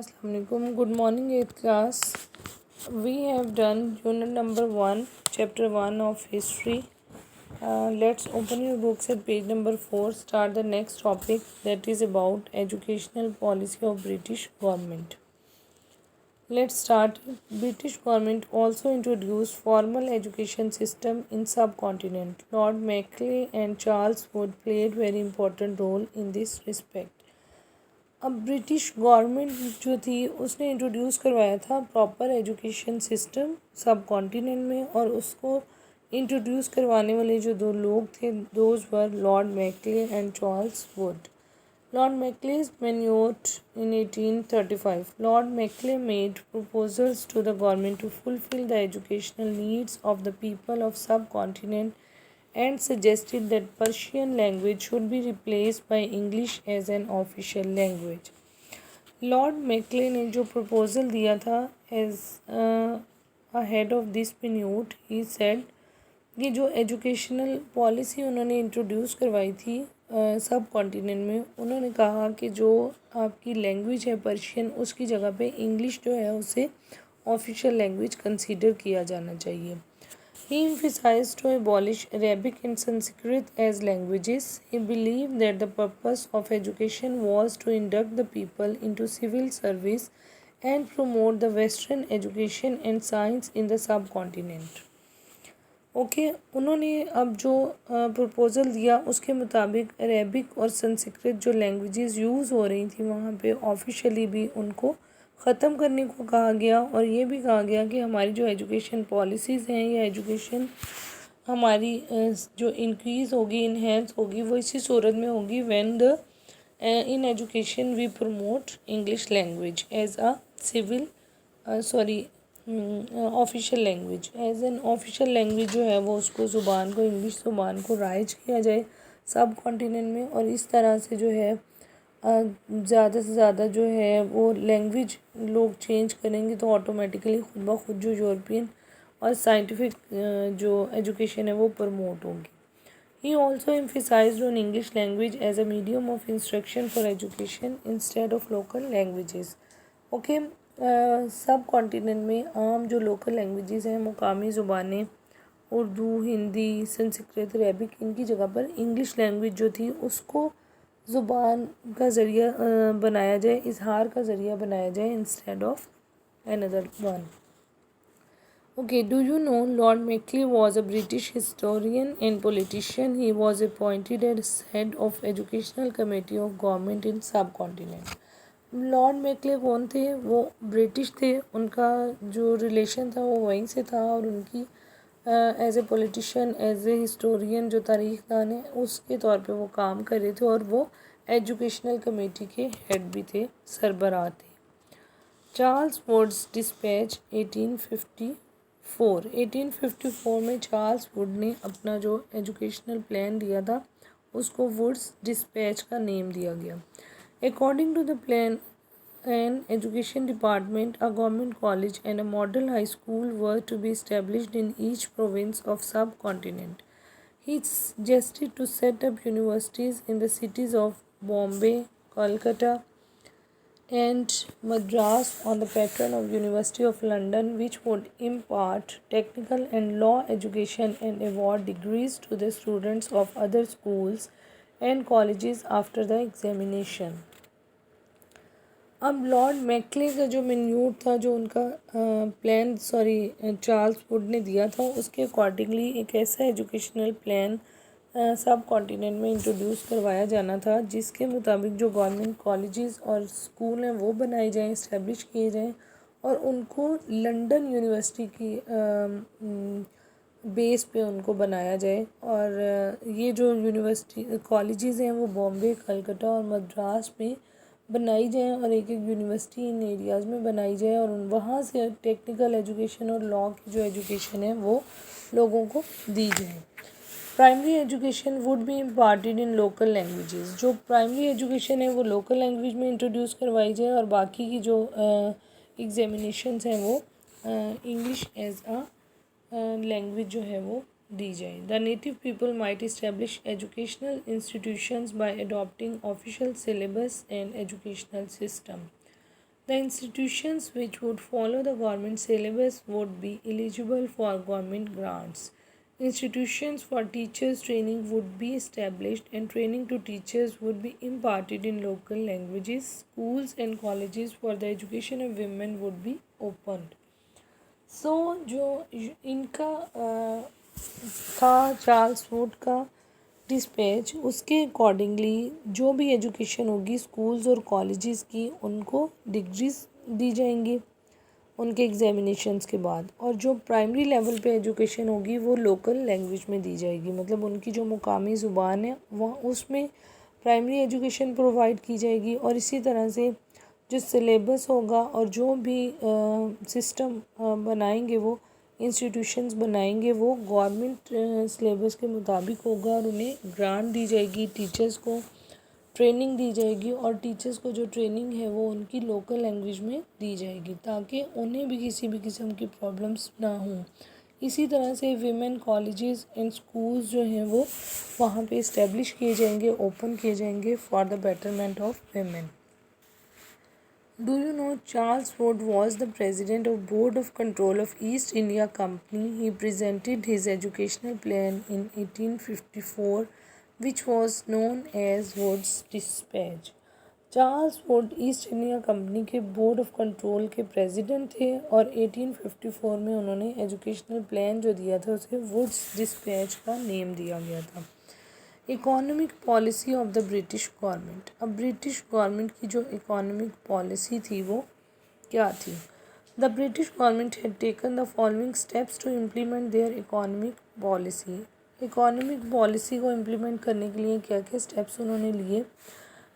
Assalamu alaikum. Good morning, 8th class. We have done unit number 1, chapter 1 of history. Let's open your books at page number 4. Start the next topic, that is about educational policy of British government. Let's start. British government also introduced formal education system in subcontinent. Lord Macaulay and Charles Wood played very important role in this respect. अब British government जो थी उसने introduce करवाया था proper education system सब continent में, और उसको इंट्रोड्यूस करवाने वाले जो दो लोग थे those were Lord Macaulay and Charles Wood. Lord Macaulay's manute in 1835. Lord Macaulay made proposals to the government to fulfill the educational needs of the people of subcontinent and suggested that Persian language should be replaced by English as an official language. Lord Macaulay ने जो proposal दिया था as head of this minute, he said कि जो educational policy उन्होंने introduce करवाई थी सब कॉन्टिनेंट में, उन्होंने कहा कि जो आपकी लैंग्वेज है पर्शियन, उसकी जगह पे इंग्लिश जो है उसे ऑफिशियल लैंग्वेज कंसीडर किया जाना चाहिए. He emphasized to abolish Arabic and Sanskrit as languages. He believed that the purpose of education was to induct the people into civil service and promote the Western education and science in the subcontinent. Okay उन्होंने अब जो proposal दिया उसके मुताबिक Arabic और संस्कृत जो languages use हो रही थी वहाँ पे ऑफिशियली भी उनको ख़त्म करने को कहा गया, और ये भी कहा गया कि हमारी जो एजुकेशन पॉलिसीज़ हैं या एजुकेशन हमारी जो इंक्रीज़ होगी, इन्हेंस होगी, वो इसी सूरत में होगी when the in education we promote English language as a civil official language, as an official language जो है वो उसको ज़ुबान को, इंग्लिश ज़ुबान को राइज किया जाए सब कॉन्टिनेंट में. और इस तरह से जो है ज़्यादा से ज़्यादा जो है वो लैंग्वेज लोग चेंज करेंगे तो ऑटोमेटिकली खुद ब खुद जो यूरोपियन और साइंटिफिक जो एजुकेशन है वो प्रमोट होगी. He also emphasized on English language as a medium of instruction for education instead of local languages. Okay, subcontinent में आम जो लोकल लैंग्वेजेस हैं, मुकामी ज़ुबानें, उर्दू, हिंदी, संस्कृत, अरबिक, इनकी जगह पर इंग्लिश लैंग्वेज जो थी उसको ज़ुबान का ज़रिया बनाया जाए, इजहार का ज़रिया बनाया जाए instead of another one. Okay, do you know Lord Macaulay was a British historian and politician. He was appointed as head of educational committee of government in subcontinent. Lord McClay कौन थे? वो ब्रिटिश थे, उनका जो relation था वो वहीं से था, और उनकी as a politician, as a historian, जो तारीखदान है उसके तौर पे वो काम कर रहे थे, और वो एजुकेशनल कमेटी के हेड भी थे, सरबराह थे. चार्ल्स वुड्स डिस्पैच 1854 में चार्ल्स वुड ने अपना जो एजुकेशनल प्लान दिया था उसको वुड्स डिस्पैच का नेम दिया गया. According to the plan, an education department, a government college and a model high school were to be established in each province of subcontinent. He suggested to set up universities in the cities of Bombay, Calcutta and Madras on the pattern of University of London, which would impart technical and law education and award degrees to the students of other schools and colleges after the examination. अब Lord McClay का जो minute था, जो उनका plan Charles Wood ने दिया था, उसके अकॉर्डिंगली एक ऐसा एजुकेशनल प्लान सब कॉन्टिनेंट में इंट्रोड्यूस करवाया जाना था जिसके मुताबिक जो गवर्नमेंट कॉलेजेस और स्कूल हैं वो बनाए जाएं, इस्टेब्लिश किए जाएं, और उनको लंदन यूनिवर्सिटी की बेस पे उनको बनाया जाए. और ये जो यूनिवर्सिटी कॉलेजेस हैं वो बॉम्बे, कलकत्ता और मद्रास में बनाई जाए, और एक एक यूनिवर्सिटी इन एरियाज़ में बनाई जाए, और वहाँ से टेक्निकल एजुकेशन और लॉ की जो एजुकेशन है वो लोगों को दी जाए. Primary education would be imparted in local languages. जो प्राइमरी एजुकेशन है वो लोकल लैंग्वेज में इंट्रोड्यूस करवाई जाए, और बाकी की जो एग्जामिनेशंस हैं वो इंग्लिश एज अ लैंग्वेज जो है वो दी जाए. The native people might establish educational institutions bye adopting official syllabus and educational system. The institutions which would follow the government syllabus would be eligible for government grants. Institutions for teachers training would be established and training to teachers would be imparted in local languages. Schools and colleges for the education of women would be opened. So जो इनका था Charles Wood का dispatch, उसके accordingly जो भी education होगी schools और colleges की, उनको डिग्रीज दी जाएंगी उनके एग्जामिनेशंस के बाद, और जो प्राइमरी लेवल पे एजुकेशन होगी वो लोकल लैंग्वेज में दी जाएगी, मतलब उनकी जो मुकामी ज़ुबान है वह उसमें प्राइमरी एजुकेशन प्रोवाइड की जाएगी। और इसी तरह से जो सिलेबस होगा और जो भी सिस्टम बनाएंगे वो इंस्टीट्यूशंस बनाएंगे वो गवर्नमेंट सिलेबस के मुताबिक होगा, और उन्हें ग्रांट दी जाएगी, टीचर्स को ट्रेनिंग दी जाएगी, और टीचर्स को जो ट्रेनिंग है वो उनकी लोकल लैंग्वेज में दी जाएगी ताकि उन्हें भी किसी भी किस्म की प्रॉब्लम्स ना हों। इसी तरह से विमेन कॉलेजेस एंड स्कूल्स जो हैं वो वहाँ पे इस्टेब्लिश किए जाएंगे, ओपन किए जाएंगे for the betterment of women. Do you know Charles Ford was the president of Board of Control of East India Company? He presented his educational plan in 1854, which was known as Wood's Dispatch. Charles Wood east India company के board of control के president थे और 1854 में उन्होंने educational plan जो दिया था उसे वुड्स डिस्पैच का नेम दिया गया था। Economic policy of the British government. अब ब्रिटिश गवर्नमेंट की जो इकोनॉमिक पॉलिसी थी वो क्या थी? The British government had taken the following steps to implement their economic policy. Economic policy को इम्प्लीमेंट करने के लिए क्या क्या स्टेप्स उन्होंने लिए?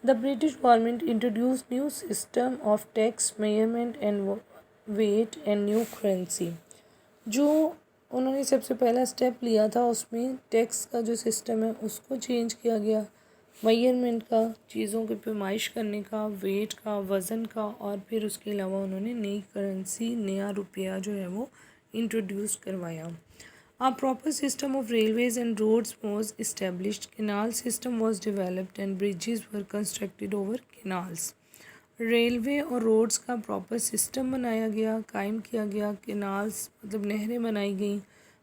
The British government introduce new system of tax measurement and weight and new currency. जो उन्होंने सबसे पहला स्टेप लिया था उसमें टैक्स का जो सिस्टम है उसको चेंज किया गया, मेजरमेंट का, चीज़ों की पैमाइश करने का, वेट का, वज़न का, और फिर उसके अलावा उन्होंने नई करेंसी, नया रुपया जो है वो इंट्रोड्यूस करवाया। A proper system of railways and roads was established. Canal system was developed and bridges were constructed over canals. Railway और रोड्स का प्रॉपर सिस्टम बनाया गया, कायम किया गया, कैनाल्स मतलब नहरें बनाई गई,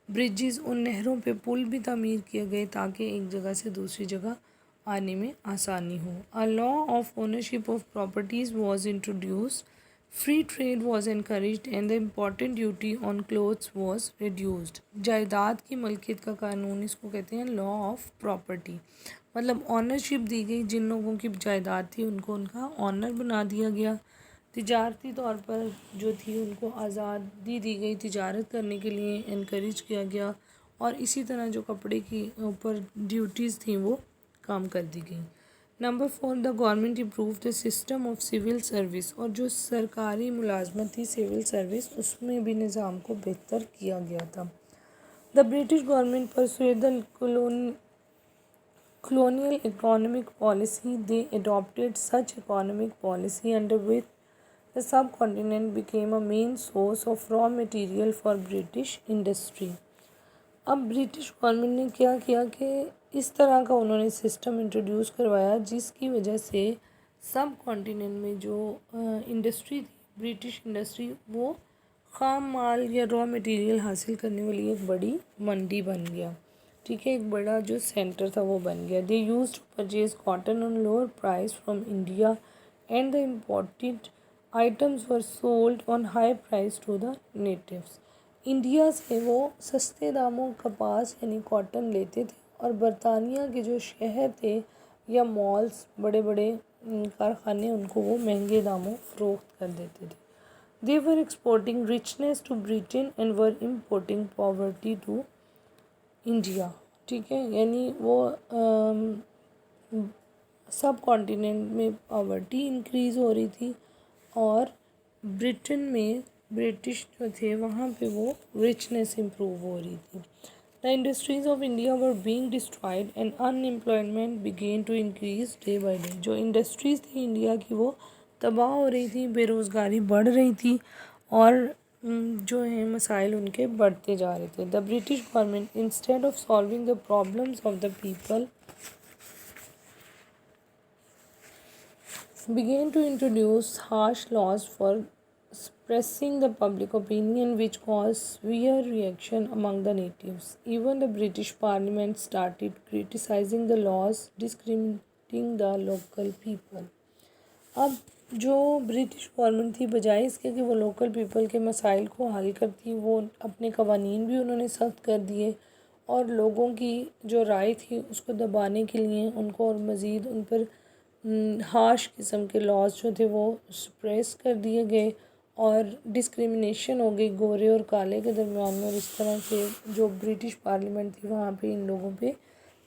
ब्रिजेस उन नहरों पे पुल भी तामीर किए गए ताकि एक जगह से दूसरी जगह आने में आसानी हो। A law of ownership of properties was introduced, free trade was encouraged and the important duty on clothes was reduced. जायदाद की मलकियत का कानून, इसको कहते हैं लॉ ऑफ प्रॉपर्टी, मतलब ऑनरशिप दी गई, जिन लोगों की जायदाद थी उनको उनका ऑनर बना दिया गया। तिजारती तौर पर जो थी उनको आज़ादी दी गई, तिजारत करने के लिए इनक्रेज किया गया, और इसी तरह जो कपड़े की ऊपर ड्यूटीज़ थी वो काम कर दी गई। Number 4, the government improve the system of civil service, और जो सरकारी मुलाजमत थी सिविल सर्विस उसमें भी निज़ाम को बेहतर किया गया था। The British government persuade the colonial economic policy. They adopted such economic policy under which the subcontinent became a main source of raw material for British industry. अब ब्रिटिश गवर्नमेंट ने क्या किया कि इस तरह का उन्होंने सिस्टम इंट्रोड्यूस करवाया जिसकी वजह से सब कॉन्टिनेंट में जो इंडस्ट्री थी, ब्रिटिश इंडस्ट्री, वो ख़ाम माल या रॉ मटेरियल हासिल करने वाली एक बड़ी मंडी बन गया। ठीक है, एक बड़ा जो सेंटर था वो बन गया। They used to purchase cotton on lower price from India and the imported items were sold on high price to the natives. India से वो सस्ते दामों कपास यानी कॉटन लेते थे और बरतानिया के जो शहर थे या मॉल्स, बड़े बड़े कारखाने, उनको वो महंगे दामों फ़रोख्त कर देते थे। They were exporting richness to Britain and were importing poverty to India. ठीक है, यानी वो सब कॉन्टिनेंट में पॉवर्टी इंक्रीज़ हो रही थी और ब्रिटेन में ब्रिटिश जो थे वहाँ पे वो रिचनेस इम्प्रूव हो रही थी। The industries of India were being destroyed and unemployment began to increase day by day. जो इंडस्ट्रीज़ थी इंडिया की वो तबाह हो रही थी, बेरोज़गारी बढ़ रही थी और जो है मसाइल उनके बढ़ते जा रहे थे। The British government instead of solving the problems of the people began to introduce harsh laws for suppressing the public opinion, which caused severe reaction among the natives. Even the British Parliament started criticizing the laws discriminating the local people. अब जो British government थी, बजाय इसके कि वो local people के मसाइल को हल करती, वो अपने कवानीन भी उन्होंने सख्त कर दिए और लोगों की जो राय थी उसको दबाने के लिए उनको और मज़ीद उन पर हार्श किस्म के लॉज जो थे वो सप्रेस कर दिए गए और डिस्क्रिमिनेशन हो गई गोरे और काले के दरमियान में। और इस तरह से जो ब्रिटिश पार्लियामेंट थी वहाँ पे इन लोगों पे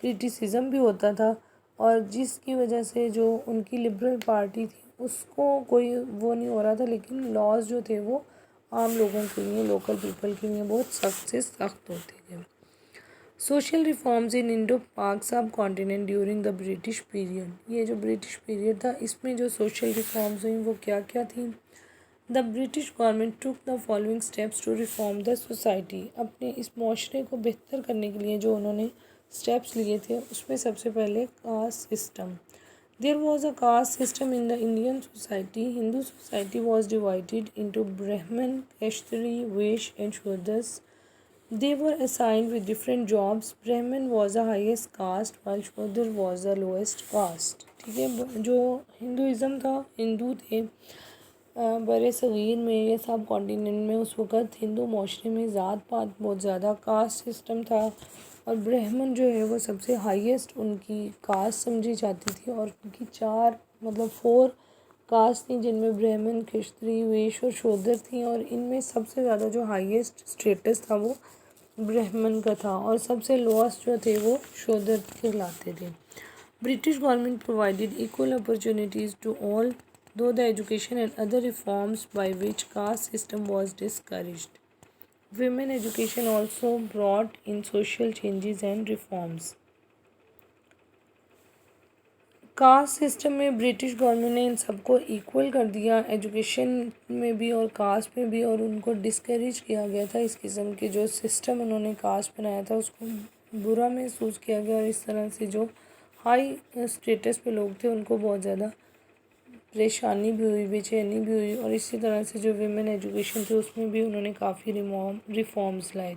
क्रिटिसिज्म भी होता था और जिसकी वजह से जो उनकी लिबरल पार्टी थी उसको कोई वो नहीं हो रहा था, लेकिन लॉज जो थे वो आम लोगों के लिए, लोकल पीपल के लिए बहुत सख्त से सख्त होते थे। सोशल रिफॉर्म्स इन इंडो पाक सब continent during the British period, ये जो ब्रिटिश पीरियड था इसमें जो सोशल रिफॉर्म्स हुई वो क्या क्या थी। The British government took the following steps to reform the society, अपने इस माशरे को बेहतर करने के लिए जो उन्होंने स्टेप्स लिए थे उसमें सबसे पहले caste system. There was a caste system in the Indian society. Hindu society was divided into Brahmin, Kshatriya, Vaishya and Shudras. They were assigned with different jobs. Brahmin was the highest caste while Shudra was the lowest caste. ठीक है, जो Hinduism था, हिंदू थे बड़े सग़ीर में या सब continent में उस वक़्त हिंदू माशरे में ज़ात पात बहुत ज़्यादा, कास्ट सिस्टम था और ब्राह्मण जो है वो सबसे हाईएस्ट उनकी कास्ट समझी जाती थी और उनकी 4 कास्ट थी जिनमें ब्राह्मण, क्षत्रिय, वैश्य और शूद्र थी और इनमें सबसे ज़्यादा जो हाईएस्ट स्टेटस था वो ब्राह्मण का था और सबसे लोएस्ट जो थे वो शूद्र कहलाते थे। British government provided equal opportunities to all though the education and other reforms by which caste system was discouraged. Women education also brought in social changes and reforms. Caste system में British government ने इन सबको equal कर दिया, education में भी और cast में भी, और उनको डिस्करेज किया गया था। इस किस्म के जो सिस्टम उन्होंने कास्ट बनाया था उसको बुरा महसूस किया गया और इस तरह से जो हाई स्टेटस पे लोग थे उनको बहुत ज़्यादा परेशानी भी हुई, बेचैनी भी हुई और इसी तरह से जो वीमेन एजुकेशन थी उसमें भी उन्होंने काफ़ी रिफॉर्म्स लाए।